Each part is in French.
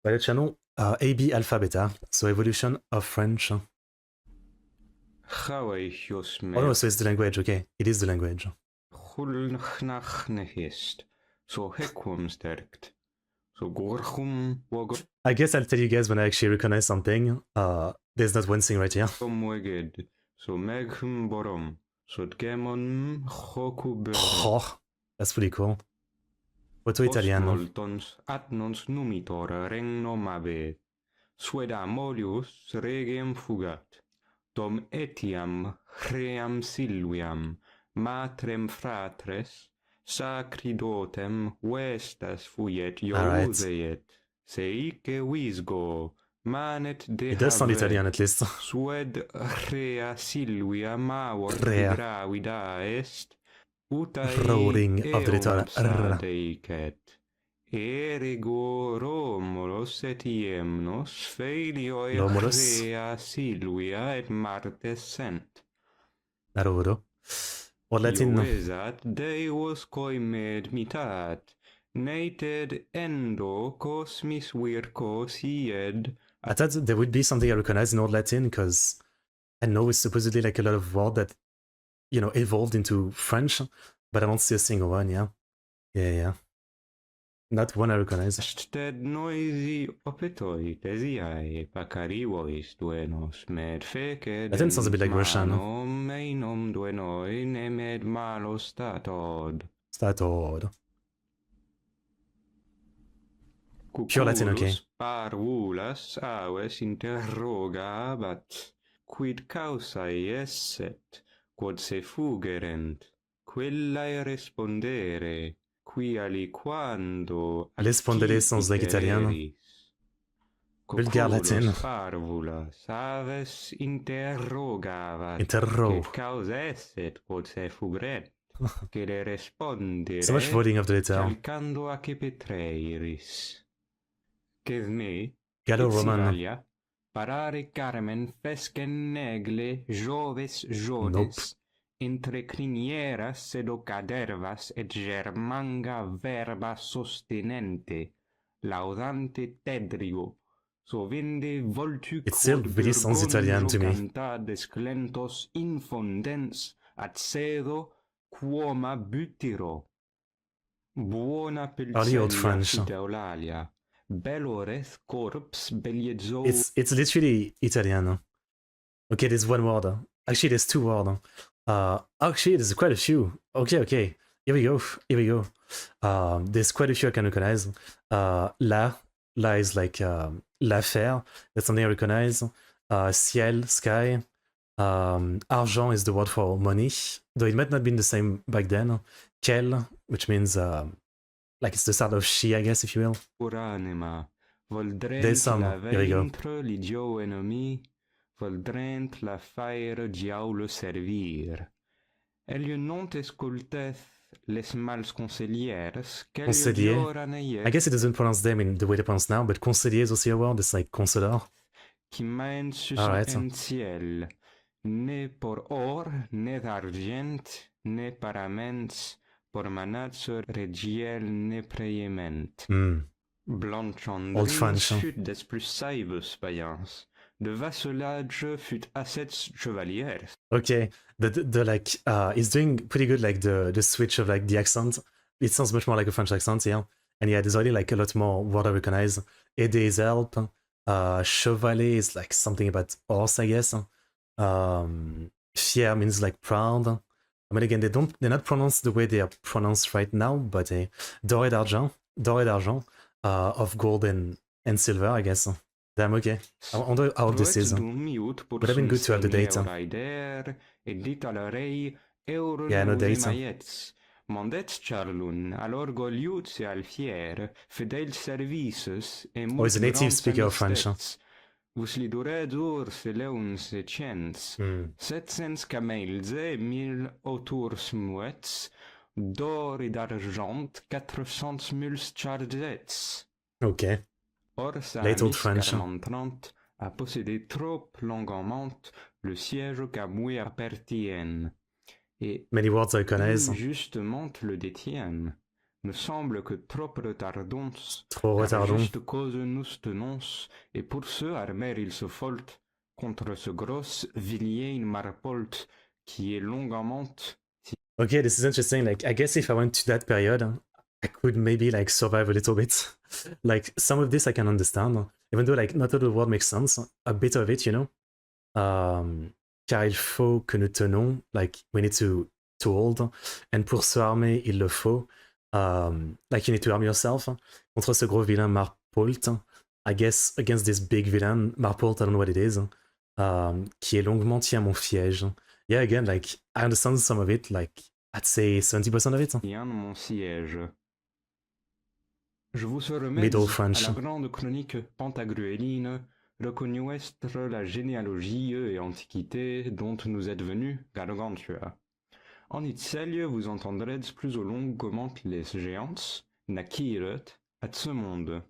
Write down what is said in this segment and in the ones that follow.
By the channel, AB Alpha Beta, so evolution of French. Oh no, so it's the language, okay. It is the language. I guess I'll tell you guys when I actually recognize something. There's not one thing right here. Oh, that's pretty cool. Foto italiano. Sueda molius regem fugat, dom etiam cream silviam, matrem fratres, sacridotem vestas fuiet ioluseet, seique visgo, manet de It does sound Italian at least. Sued rea silvia mavor gravida est, Roaring of the eum little deicet. Ergo Romulus et Iemnos Felioi rea Silvia et Martes sent. Naroro. Or Latin. Ioesat Deus coimed mitat, nated endo cosmis virco sied. I thought there would be something I recognize in Old Latin, because I know it's supposedly like a lot of words that, you know, evolved into French, but I don't see a single one, yeah. Yeah. Not one I recognize. Sted noisi opetoi tesiae pacarivois duenos med feced. Latin sounds a bit like Russian. Meinum duenoi nemed malo statod. Pure Latin, okay. Parvulas aves interrogabat, quid causae esset, quod se fugerent, quellae respondere, qui aliquando Rispondere sounds like italiano. Vulgar Latin. Parvulas aves interrogavat, quid causa esset, quod se fugerent, che le respondere, so much voting of the letter. calcando a che petreiris. Che me, Gallo-Roman. parare Carmen fescen negle joves jodes, entre crinieras ed ocadervas et germanga verba sostenente, laudante tedrigo, sovende voltu it still really sounds Italian to me. Cantades clentos infondens, ad sedo quoma butiro. Buona pelzella fiteolalia. Belloreth corps beliezo. It's literally Italiano. Okay, there's one word. Actually, there's two words. Actually, there's quite a few. Okay. Here we go. There's quite a few I can recognize. La is like l'affaire. That's something I recognize. Ciel, sky. Argent is the word for money, though it might not be the same back then. Quel, which means like it's the start of she, I guess, if you will. There's some. Here we go. Voldrent la faire diaule servir. Elio non esculteth les mals conseillers. Conseiller. I guess it doesn't pronounce them in the way they pronounce now, but conseiller is also a word. It's like consoler. Qui main sus en ciel. Ne por or, ne d'argent, ne paraments, por manatso regiel ne preement. Blanchandrin fut des plus saibus payans. De vasselage fut assets chevaliers. Okay, the like he's doing pretty good, like the switch of like the accent. It sounds much more like a French accent, yeah. And yeah, there's already like a lot more word I recognize. Aider is help. Chevalier is like something about horse, I guess. Fier means like proud. I mean, again, they're not pronounced the way they are pronounced right now, but doré d'argent, of gold and silver, I guess. Damn, okay. I wonder how this is. Would have been good to have the data. Yeah, no data. Mandets Charlun, alors goliutse al fier, fidel services, Oh, he's a native speaker of French. Vus li dured urs leuns cents, 700 camelze, 1000 autours muets, d'or et d'argent, 400 mules chargets. Okay. Or sa French a possédé trop longuement le siège qu'à mourir pertienne. Et many words I recognize. Justement le détiennent. me semble que trop retardons, Trop car retardons. juste cause nous tenons, et pour ce armer il se folte, contre ce gros villier marpolt, qui est longuement... Okay, this is interesting. Like, I guess if I went to that period, I could maybe like survive a little bit. Like, some of this I can understand, even though like not all the word makes sense. A bit of it, you know. Car il faut que nous tenons, like we need to hold, and pour se armer, il le faut. Like you need to arm yourself contre ce gros vilain Marpolt. I guess against this big villain, Marpolt, I don't know what it is, qui est longuement tient mon fiège. Yeah, again, like I understand some of it, like I'd say 70% of it. Tient mon siège. Je vous remets Middle à French. la grande chronique pantagruéline, reconnuestre la généalogie et antiquité dont nous êtes venus, Gargantua. En itselje vous entendrez plus au long comment les géants naquirent à ce monde.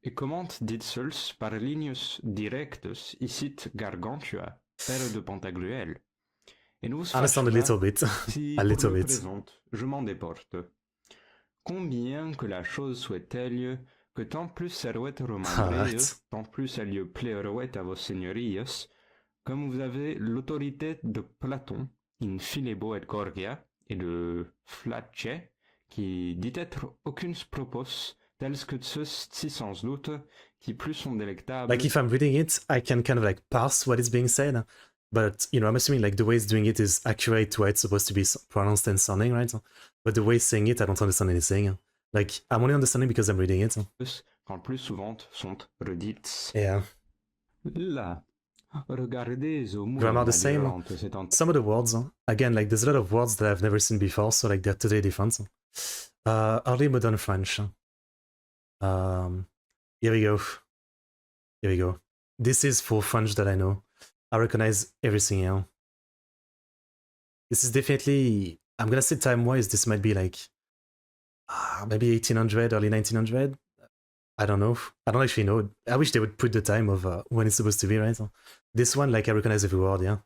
Et comment dit-sels par lignes directes icit Gargantua, père de Pantagruel. Et nous Understand a little bit. si A pour little le bit. présent, je m'en déporte. Combien que la chose soit telle que tant plus servette remembrée, tant plus elle plairait à vos seigneuries, comme vous avez l'autorité de Platon, in Philebo et Gorgia, et de Flatche, qui dit être aucune propos, tels que ceux-ci sans doute, qui plus sont délectables. Like if I'm reading it, I can kind of like parse what is being said, but you know, I'm assuming like the way it's doing it is accurate to how it's supposed to be pronounced and sounding, right? But the way it's saying it, I don't understand anything. Like I'm only understanding because I'm reading it. Quand plus souvent sont redites. Yeah. Là. Regardez au Grammar the same. Some of the words, again, like there's a lot of words that I've never seen before, so like they're totally different. Early modern French. Here we go. Here we go. This is full French that I know. I recognize everything here. This is definitely, I'm gonna say time-wise, this might be like maybe 1800, early 1900. I don't know. I don't actually know. I wish they would put the time of when it's supposed to be, right? This one, like, I recognize every word, yeah.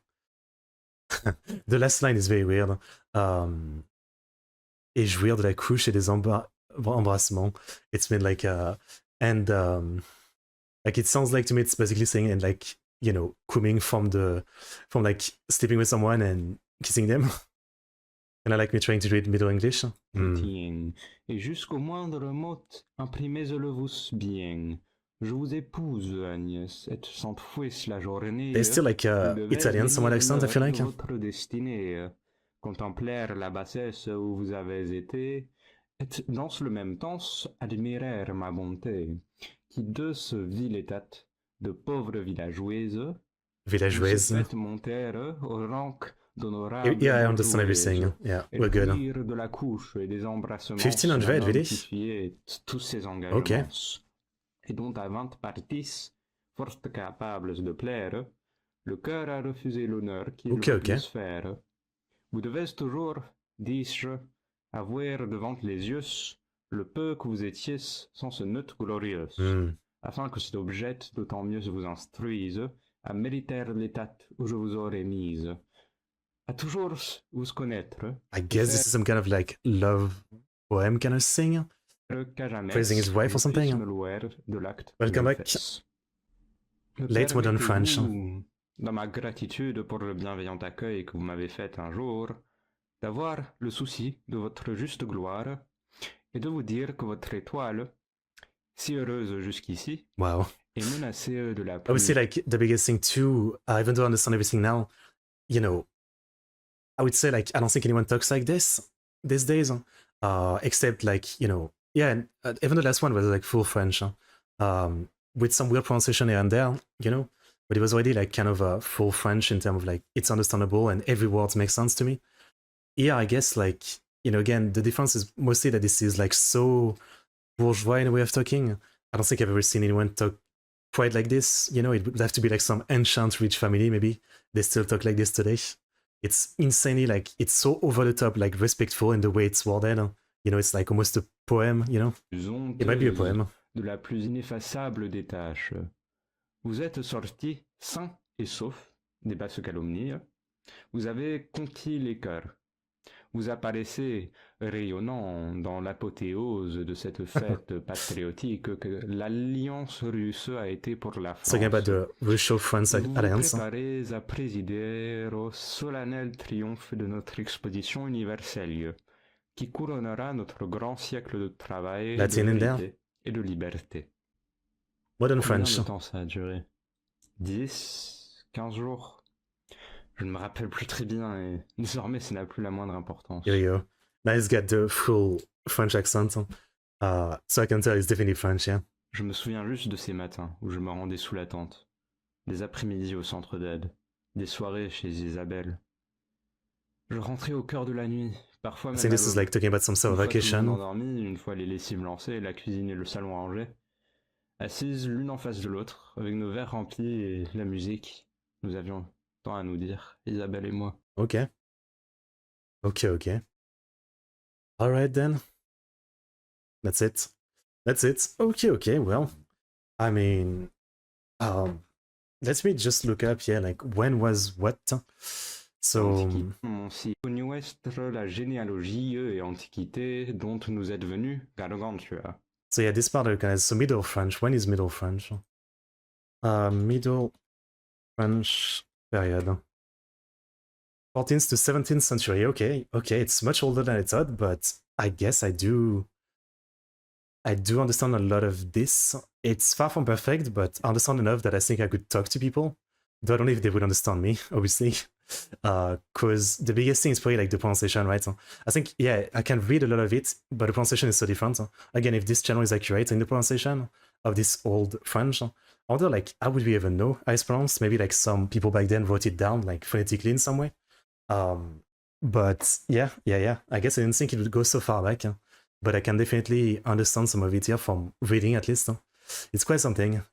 The last line is very weird. Et jouir de la couche et des embrassements. It's been like, and like, it sounds like to me, it's basically saying, and like, you know, coming from like sleeping with someone and kissing them. And I like me trying to read Middle English. Et jusqu'au moindre mot, imprimez-le vous bien. Je vous épouse, Agnès, et sans fouet la journée. There's still like Italian somewhat accent, I feel like. Votre destinée, contempler la bassesse où vous avez été, et dans le même temps admirer ma bonté, qui de ce vil état de pauvre villageoise, faites monter au rang d'honorable. Yeah, I understand everything. Yeah, we're good. De la couche et des embrassements 1500, really? tous ces engagements. Okay. Et dont à 20 parties, fort capables de plaire, le cœur a refusé l'honneur qu'il voulait faire. Vous devez toujours, dis-je, avoir devant les yeux le peu que vous étiez sans ce note glorieuse, afin que cet objet d'autant mieux vous instruise à mériter l'état où je vous aurais mise. À toujours vous connaître. I guess this is some kind of like love poem kind of thing. Praising his wife or something. Welcome back. Late modern French. Dans ma gratitude pour le bienveillant accueil que vous m'avez fait un jour, d'avoir le souci de votre juste gloire et de vous dire que votre étoile, si heureuse jusqu'ici, wow, est menacée de la pluie. I would say like the biggest thing too, even though I understand everything now, you know, I would say like I don't think anyone talks like this these days, except like, you know, yeah, and, even the last one was like full French, with some weird pronunciation here and there, you know, but it was already like kind of full French in terms of like it's understandable and every word makes sense to me. Yeah, I guess like, you know, again, the difference is mostly that this is like so bourgeois in a way of talking. I don't think I've ever seen anyone talk quite like this. You know, it would have to be like some ancient rich family, maybe. They still talk like this today. It's insanely like, it's so over the top, like respectful in the way it's worded. You know, it's like almost a poem, you know? It might be a poem. De la plus ineffaçable des tâches. Vous êtes sortis sains et saufs des basses calomnies. Vous avez conquis les cœurs. Vous apparaissez rayonnant dans l'apothéose de cette fête patriotique que l'Alliance russe a été pour la France. Talking about the Russo-France Et vous vous alliance. préparez à présider au solennel triomphe de notre exposition universelle, qui couronnera notre grand siècle de travail, de Latin in there. vérité et de liberté. Modern Combien French. de temps ça a duré? 10, 15 jours? Je ne me rappelle plus très bien et désormais ça n'a plus la moindre importance. Here you go. Now he's got the full French accent. So I can tell he's definitely French, yeah. Je me souviens juste de ces matins où je me rendais sous la tente, des après-midi au centre d'aide, des soirées chez Isabelle. Je rentrais au cœur de la nuit, parfois I même think à this is l'aube. like talking about some sort of Une fois tout le vacation. monde endormi, une fois les lessives lancées, la cuisine et le salon rangés, assises l'une en face de l'autre, avec nos verres remplis et la musique, nous avions tant à nous dire, Isabelle et moi. Okay. Okay. Alright then. That's it. Okay, well. I mean, let me just look up, yeah, like when was what? So Mon site la généalogie et antiquité dont nous êtes venus, Gargantua. So yeah, this part I recognize. So Middle French. When is Middle French? Middle French period. 14th to 17th century. Okay, it's much older than I thought, but I guess I do understand a lot of this. It's far from perfect, but I understand enough that I think I could talk to people. Though I don't know if they would understand me, obviously. Because the biggest thing is probably like the pronunciation, right? I think, yeah, I can read a lot of it, but the pronunciation is so different. Again, if this channel is accurate in the pronunciation of this old French, I wonder, like, how would we even know how it's pronounced? Maybe like some people back then wrote it down, like phonetically in some way. But yeah. I guess I didn't think it would go so far back, but I can definitely understand some of it here from reading at least. It's quite something.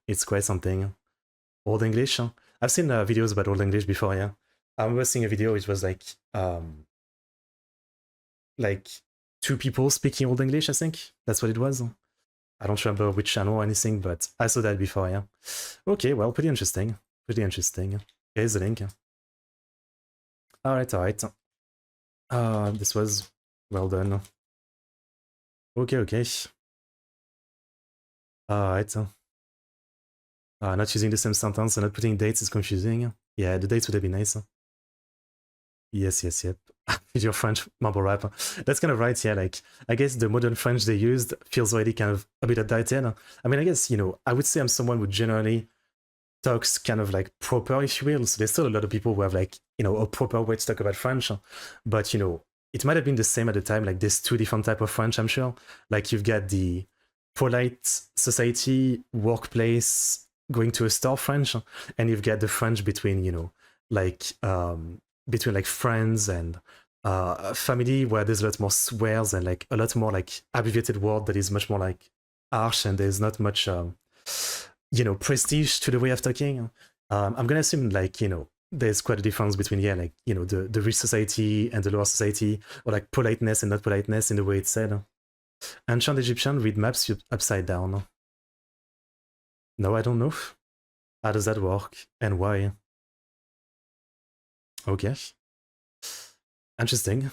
Old English. I've seen videos about Old English before, yeah. I remember seeing a video which was like two people speaking Old English, I think. That's what it was. I don't remember which channel or anything, but I saw that before, yeah. Okay, well, pretty interesting. Here's the link. Alright. This was well done. Okay. Alright. Not using the same sentence and not putting dates is confusing. Yeah, the dates would have been nice. Yes. Your French mumble rap. That's kind of right, yeah. Like, I guess the modern French they used feels already kind of a bit outdated. I mean, I guess, I would say I'm someone who generally talks kind of like proper, if you will. So there's still a lot of people who have like, a proper way to talk about French. But, it might have been the same at the time. Like, there's two different type of French, I'm sure. Like, you've got the polite society, workplace, going to a store French, and you've got the French between, between like friends and family, where there's a lot more swears and like a lot more like abbreviated word that is much more like harsh, and there's not much prestige to the way of talking. I'm gonna assume like there's quite a difference between the rich society and the lower society, or like politeness and not politeness in the way it's said. Ancient Egyptian read maps upside down. No, I don't know. How does that work and why? Okay. Interesting.